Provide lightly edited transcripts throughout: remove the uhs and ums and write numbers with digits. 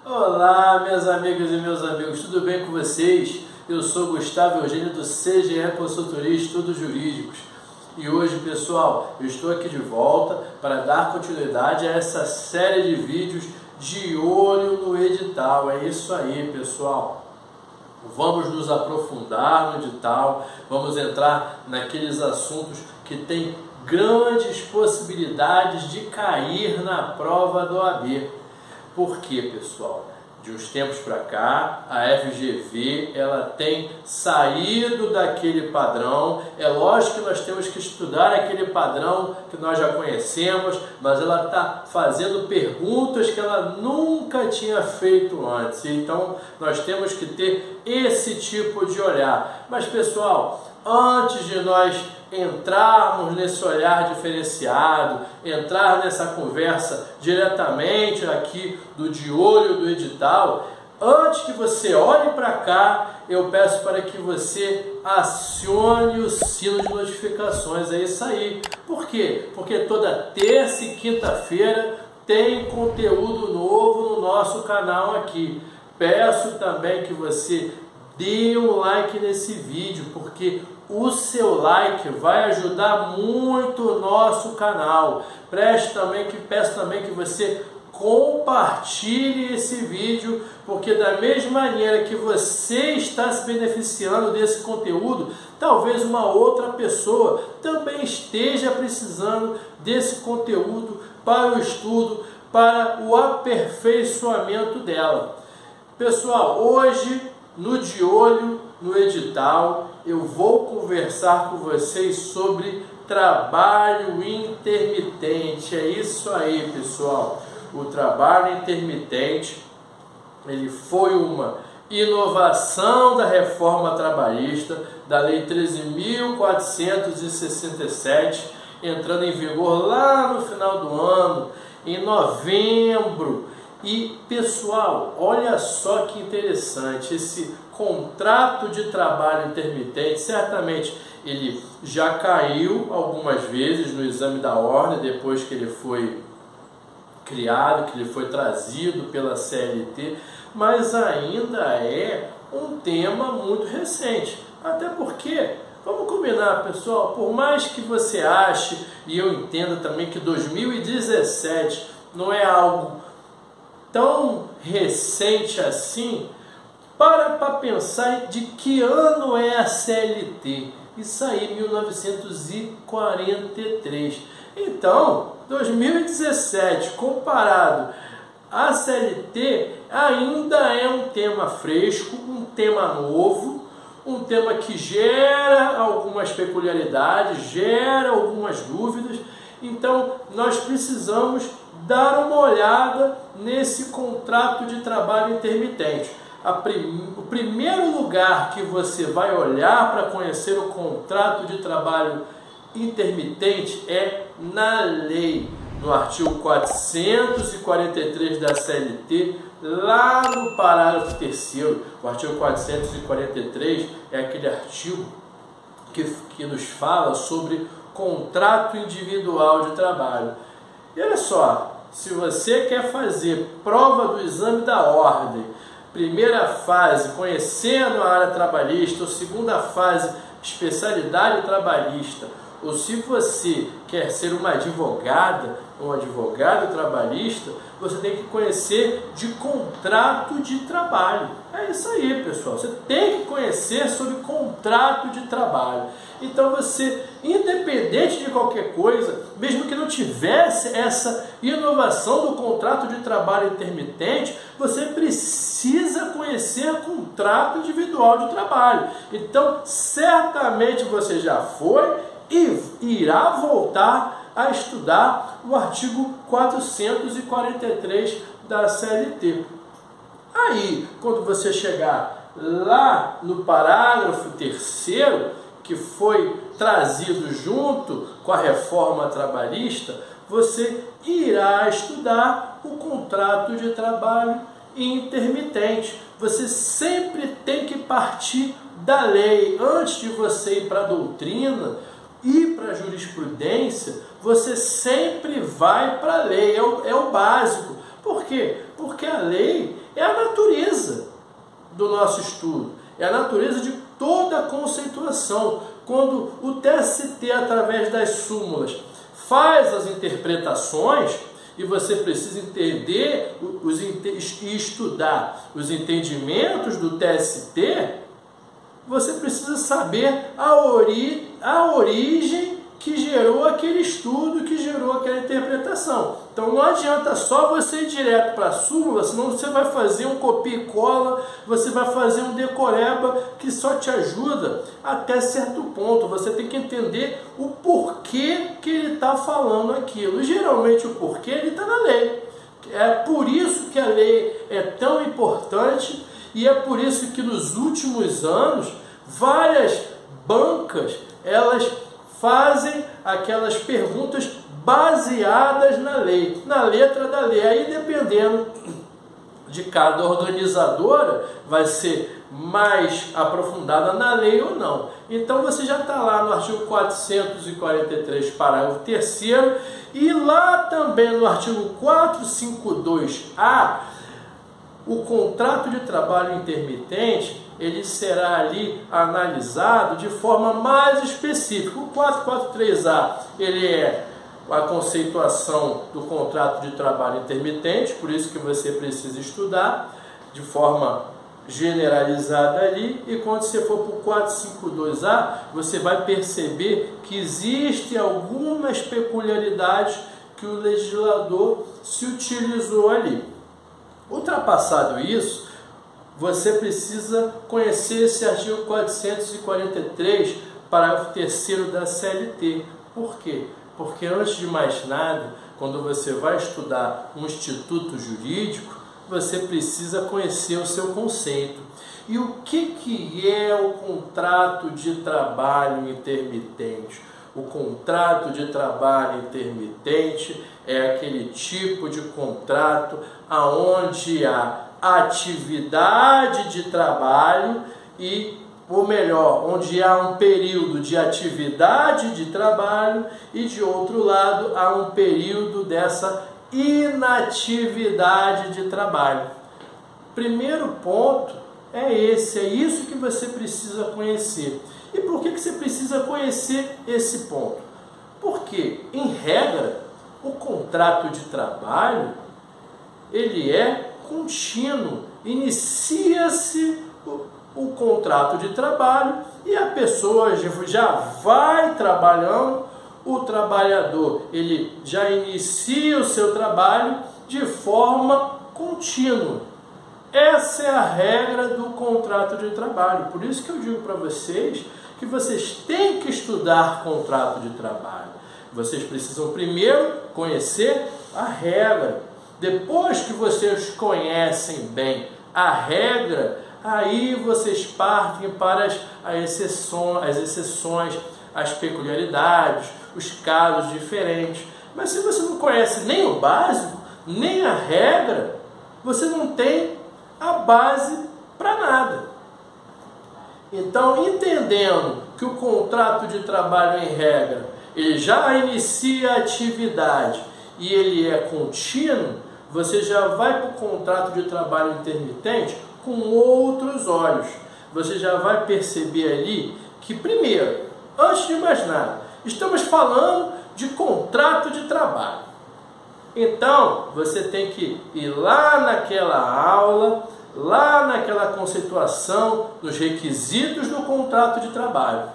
Olá, minhas amigas e meus amigos, tudo bem com vocês? Eu sou Gustavo Eugênio do CGE Consultoria e Estudos Jurídicos. E hoje, pessoal, eu estou aqui de volta para dar continuidade a essa série de vídeos de olho no edital. É isso aí, pessoal. Vamos nos aprofundar no edital, vamos entrar naqueles assuntos que têm grandes possibilidades de cair na prova do OAB. Por quê, pessoal? De uns tempos para cá, a FGV ela tem saído daquele padrão. É lógico que nós temos que estudar aquele padrão que nós já conhecemos, mas ela está fazendo perguntas que ela nunca tinha feito antes. Então, nós temos que ter esse tipo de olhar. Mas, pessoal, antes de nós entrarmos nesse olhar diferenciado, entrar nessa conversa diretamente aqui de olho do edital, antes que você olhe para cá, eu peço para que você acione o sino de notificações. É isso aí. Por quê? Porque toda terça e quinta-feira tem conteúdo novo no nosso canal aqui. Peço também que você dê um like nesse vídeo, porque o seu like vai ajudar muito o nosso canal. Peço também que você compartilhe esse vídeo, porque da mesma maneira que você está se beneficiando desse conteúdo, talvez uma outra pessoa também esteja precisando desse conteúdo para o estudo, para o aperfeiçoamento dela. Pessoal, hoje no De Olho no Edital, eu vou conversar com vocês sobre trabalho intermitente. É isso aí, pessoal. O trabalho intermitente, ele foi uma inovação da reforma trabalhista, da Lei 13.467, entrando em vigor lá no final do ano, em novembro. E, pessoal, olha só que interessante, esse contrato de trabalho intermitente, certamente ele já caiu algumas vezes no exame da ordem, depois que ele foi criado, que ele foi trazido pela CLT, mas ainda é um tema muito recente. Até porque, vamos combinar, pessoal, por mais que você ache, e eu entenda também que 2017 não é algo tão recente assim, para pensar de que ano é a CLT. Isso aí, 1943. Então, 2017 comparado à CLT ainda é um tema fresco, um tema novo, um tema que gera algumas peculiaridades, gera algumas dúvidas. Então, nós precisamos dar uma olhada nesse contrato de trabalho intermitente. O primeiro lugar que você vai olhar para conhecer o contrato de trabalho intermitente é na lei, no artigo 443 da CLT, lá no parágrafo 3º. O artigo 443 é aquele artigo que nos fala sobre contrato individual de trabalho. E olha só, se você quer fazer prova do exame da ordem, primeira fase, conhecendo a área trabalhista, ou segunda fase, especialidade trabalhista, ou se você quer ser uma advogada, um advogado trabalhista, você tem que conhecer de contrato de trabalho. É isso aí, pessoal. Você tem que conhecer sobre contrato de trabalho. Então você, independente de qualquer coisa, mesmo que não tivesse essa inovação do contrato de trabalho intermitente, você precisa conhecer contrato individual de trabalho. Então, certamente você já foi e irá voltar a estudar o artigo 443 da CLT. Aí, quando você chegar lá no parágrafo 3º, que foi trazido junto com a reforma trabalhista, você irá estudar o contrato de trabalho intermitente. Você sempre tem que partir da lei. Antes de você ir para a doutrina e para a jurisprudência, você sempre vai para a lei. É o básico. Por quê? Porque a lei é a natureza do nosso estudo, é a natureza de toda a conceituação. Quando o TST, através das súmulas, faz as interpretações, e você precisa entender e estudar os entendimentos do TST, você precisa saber a origem que gerou aquele estudo, que gerou aquela interpretação. Então não adianta só você ir direto para a súmula, senão você vai fazer um copia e cola, você vai fazer um decoreba que só te ajuda até certo ponto. Você tem que entender o porquê que ele está falando aquilo. E geralmente o porquê ele está na lei. É por isso que a lei é tão importante e é por isso que nos últimos anos várias bancas elas fazem aquelas perguntas baseadas na lei, na letra da lei. Aí, dependendo de cada organizadora, vai ser mais aprofundada na lei ou não. Então, você já está lá no artigo 443, parágrafo 3º, e lá também no artigo 452A, o contrato de trabalho intermitente, ele será ali analisado de forma mais específica. O 443A, ele é a conceituação do contrato de trabalho intermitente, por isso que você precisa estudar de forma generalizada ali, e quando você for para o 452A, você vai perceber que existem algumas peculiaridades que o legislador se utilizou ali. Ultrapassado isso, você precisa conhecer esse artigo 443, parágrafo 3º da CLT. Por quê? Porque antes de mais nada, quando você vai estudar um instituto jurídico, você precisa conhecer o seu conceito. E o que é o contrato de trabalho intermitente? O contrato de trabalho intermitente é aquele tipo de contrato aonde há atividade de trabalho ou melhor, onde há um período de atividade de trabalho e de outro lado há um período dessa inatividade de trabalho. Primeiro ponto é esse, é isso que você precisa conhecer. E por que você precisa conhecer esse ponto? Porque, em regra, o contrato de trabalho, ele é contínuo. Inicia-se o contrato de trabalho e a pessoa já vai trabalhando, o trabalhador ele já inicia o seu trabalho de forma contínua. Essa é a regra do contrato de trabalho. Por isso que eu digo para vocês que vocês têm que estudar contrato de trabalho. Vocês precisam primeiro conhecer a regra. Depois que vocês conhecem bem a regra, aí vocês partem para as exceções, as peculiaridades, os casos diferentes. Mas se você não conhece nem o básico, nem a regra, você não tem a base para nada. Então, entendendo que o contrato de trabalho em regra, ele já inicia a atividade e ele é contínuo, você já vai para o contrato de trabalho intermitente com outros olhos. Você já vai perceber ali que, primeiro, antes de mais nada, estamos falando de contrato de trabalho. Então, você tem que ir lá naquela aula, lá naquela conceituação dos requisitos do contrato de trabalho.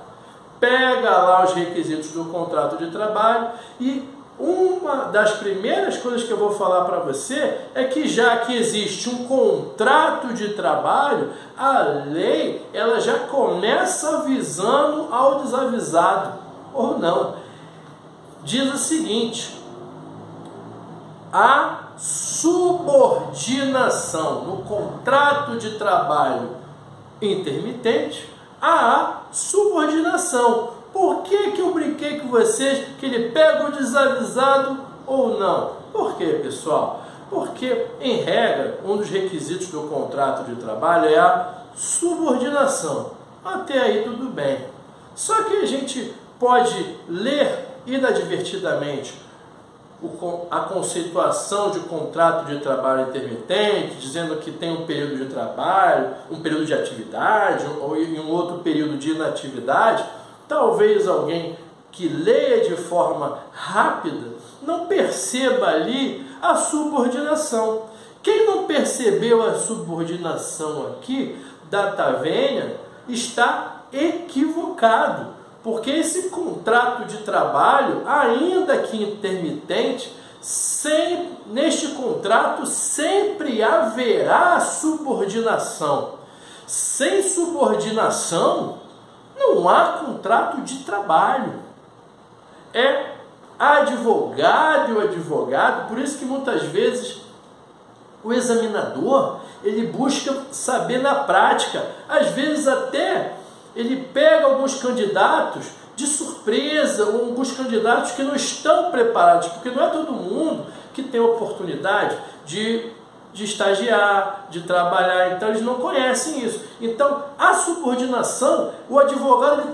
Pega lá os requisitos do contrato de trabalho e uma das primeiras coisas que eu vou falar para você é que já que existe um contrato de trabalho, a lei ela já começa avisando ao desavisado, ou não. Diz o seguinte: a subordinação no contrato de trabalho intermitente, há subordinação. Por que eu brinquei com vocês que ele pega o desavisado ou não? Por quê, pessoal? Porque, em regra, um dos requisitos do contrato de trabalho é a subordinação. Até aí tudo bem. Só que a gente pode ler inadvertidamente a conceituação de contrato de trabalho intermitente, dizendo que tem um período de trabalho, um período de atividade ou um outro período de inatividade, talvez alguém que leia de forma rápida não perceba ali a subordinação. Quem não percebeu a subordinação aqui, data vênia, está equivocado, porque esse contrato de trabalho, ainda que intermitente, neste contrato sempre haverá subordinação. Sem subordinação, não há contrato de trabalho. É advogado e o advogado, por isso que muitas vezes o examinador, ele busca saber na prática. Às vezes até ele pega alguns candidatos de surpresa, ou alguns candidatos que não estão preparados, porque não é todo mundo que tem oportunidade de estagiar, de trabalhar, então eles não conhecem isso. Então, a subordinação, o advogado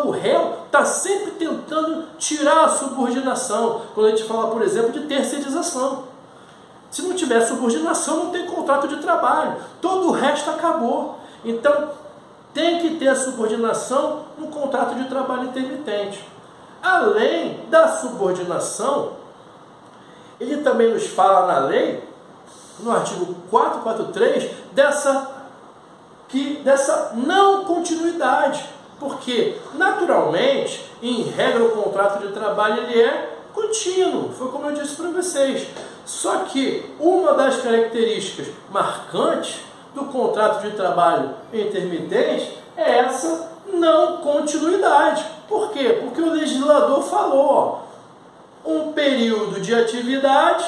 do réu está sempre tentando tirar a subordinação. Quando a gente fala, por exemplo, de terceirização. Se não tiver subordinação, não tem contrato de trabalho. Todo o resto acabou. Então, tem que ter a subordinação no contrato de trabalho intermitente. Além da subordinação, ele também nos fala na lei, no artigo 443, dessa não continuidade. Porque, naturalmente, em regra, o contrato de trabalho ele é contínuo. Foi como eu disse para vocês. Só que uma das características marcantes do contrato de trabalho intermitente é essa não continuidade. Por quê? Porque o legislador falou, um período de atividade,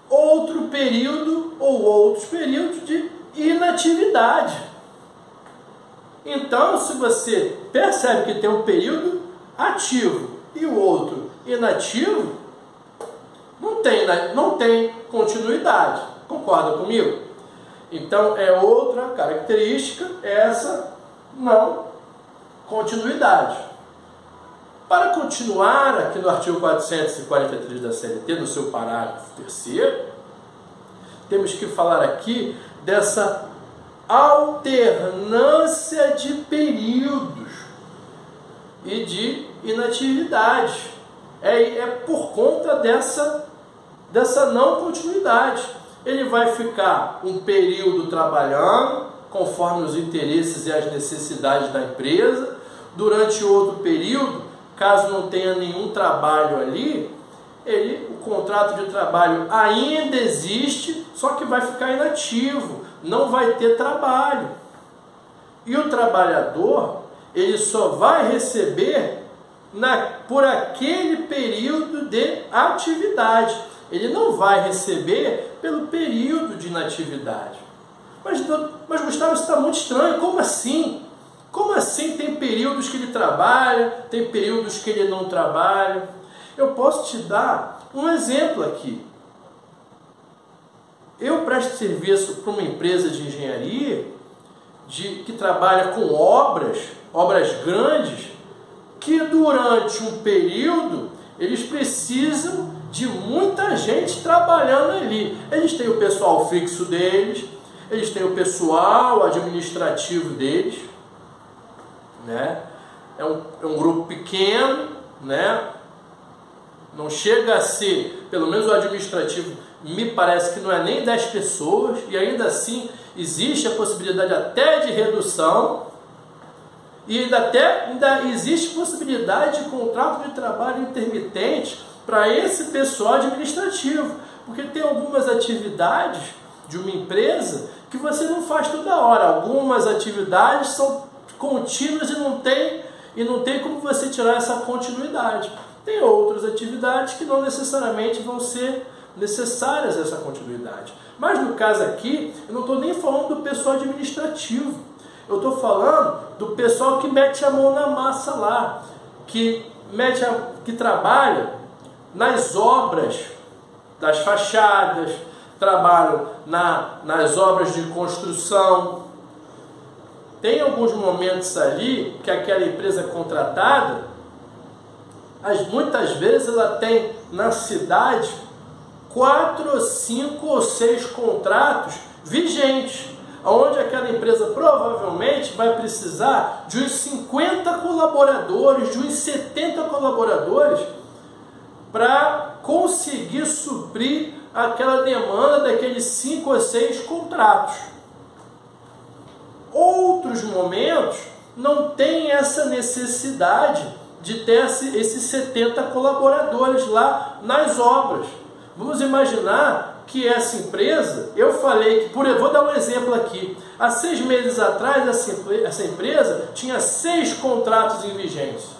outro período ou outros períodos de inatividade. Então, se você percebe que tem um período ativo e o outro inativo, não tem continuidade. Concorda comigo? Então, é outra característica, essa não continuidade. Para continuar aqui no artigo 443 da CLT, no seu parágrafo 3º, temos que falar aqui dessa alternância de períodos e de inatividade. É por conta dessa não continuidade. Ele vai ficar um período trabalhando, conforme os interesses e as necessidades da empresa. Durante outro período, caso não tenha nenhum trabalho ali, o contrato de trabalho ainda existe, só que vai ficar inativo, não vai ter trabalho. E o trabalhador, ele só vai receber por aquele período de atividade. Ele não vai receber pelo período de inatividade. Mas Gustavo, isso está muito estranho. Como assim? Como assim tem períodos que ele trabalha, tem períodos que ele não trabalha? Eu posso te dar um exemplo aqui. Eu presto serviço para uma empresa de engenharia que trabalha com obras grandes, que durante um período eles precisam de muita gente trabalhando ali. Eles têm o pessoal fixo deles, eles têm o pessoal administrativo deles, né? É um grupo pequeno, né? Não chega a ser, pelo menos o administrativo, me parece que não é nem 10 pessoas, e ainda assim existe a possibilidade até de redução, e ainda existe possibilidade de contrato de trabalho intermitente para esse pessoal administrativo, porque tem algumas atividades de uma empresa que você não faz toda hora. Algumas atividades são contínuas e não tem como você tirar essa continuidade. Tem outras atividades que não necessariamente vão ser necessárias essa continuidade. Mas no caso aqui, eu não estou nem falando do pessoal administrativo. Eu estou falando do pessoal que mete a mão na massa lá, que trabalha nas obras das fachadas, trabalham nas obras de construção. Tem alguns momentos ali que aquela empresa contratada, muitas vezes ela tem na cidade 4, 5 ou 6 contratos vigentes, onde aquela empresa provavelmente vai precisar de uns 50 colaboradores, de uns 70 colaboradores, para conseguir suprir aquela demanda daqueles 5 ou 6 contratos. Outros momentos não tem essa necessidade de ter esses 70 colaboradores lá nas obras. Vamos imaginar que essa empresa, eu falei que, vou dar um exemplo aqui, há 6 meses atrás essa empresa tinha 6 contratos em vigência.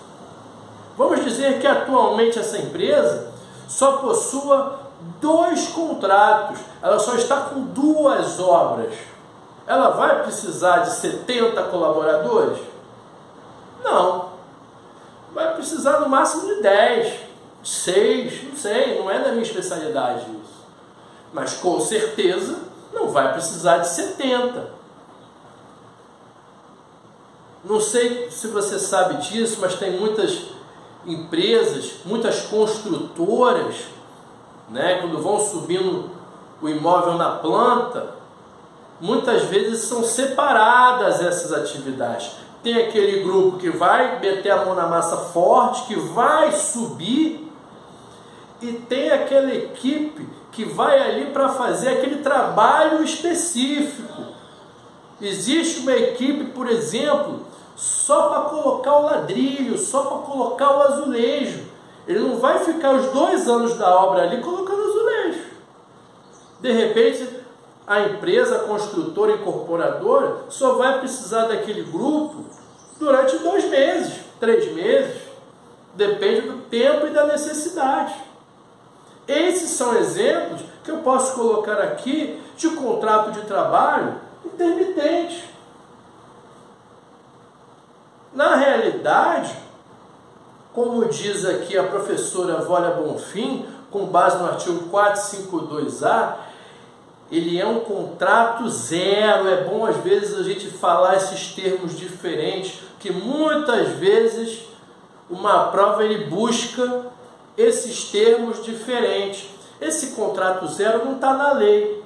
Vamos dizer que atualmente essa empresa só possua 2 contratos, ela só está com 2 obras. Ela vai precisar de 70 colaboradores? Não. Vai precisar no máximo de 10, 6, não sei, não é da minha especialidade isso. Mas com certeza não vai precisar de 70. Não sei se você sabe disso, mas tem muitas empresas, muitas construtoras, né, quando vão subindo o imóvel na planta, muitas vezes são separadas essas atividades. Tem aquele grupo que vai meter a mão na massa forte, que vai subir, e tem aquela equipe que vai ali para fazer aquele trabalho específico. Existe uma equipe, por exemplo, só para colocar o ladrilho, só para colocar o azulejo. Ele não vai ficar os 2 anos da obra ali colocando azulejo. De repente, a empresa, a construtora, a incorporadora, só vai precisar daquele grupo durante 2 meses, 3 meses. Depende do tempo e da necessidade. Esses são exemplos que eu posso colocar aqui de contrato de trabalho intermitente. Na realidade, como diz aqui a professora Wólia Bonfim, com base no artigo 452A, ele é um contrato zero. É bom às vezes a gente falar esses termos diferentes, que muitas vezes uma prova ele busca esses termos diferentes. Esse contrato zero não está na lei,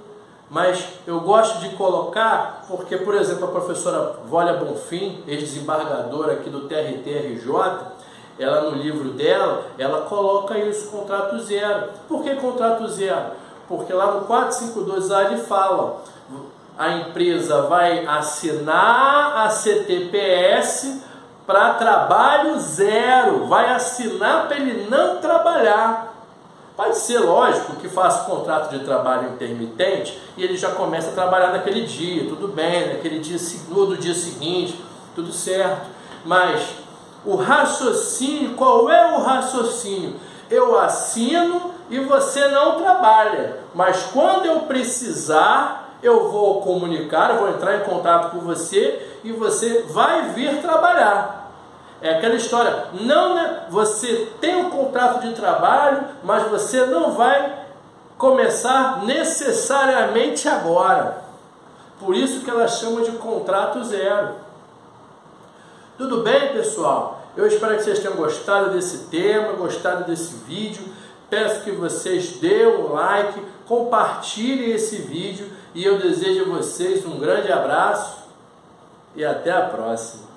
mas eu gosto de colocar porque, por exemplo, a professora Wólia Bonfim, ex-desembargadora aqui do TRT-RJ, ela no livro dela, ela coloca isso, contrato zero. Por que contrato zero? Porque lá no 452A ele fala, a empresa vai assinar a CTPS para trabalho zero, vai assinar para ele não trabalhar. Pode ser, lógico, que faça contrato de trabalho intermitente e ele já começa a trabalhar naquele dia, tudo bem, naquele dia, no dia seguinte, tudo certo. Mas o raciocínio, qual é o raciocínio? Eu assino e você não trabalha, mas quando eu precisar, eu vou comunicar, eu vou entrar em contato com você e você vai vir trabalhar. É aquela história, não, né? Você tem um contrato de trabalho, mas você não vai começar necessariamente agora. Por isso que ela chama de contrato zero. Tudo bem, pessoal? Eu espero que vocês tenham gostado desse tema, gostado desse vídeo. Peço que vocês dêem um like, compartilhem esse vídeo e eu desejo a vocês um grande abraço e até a próxima.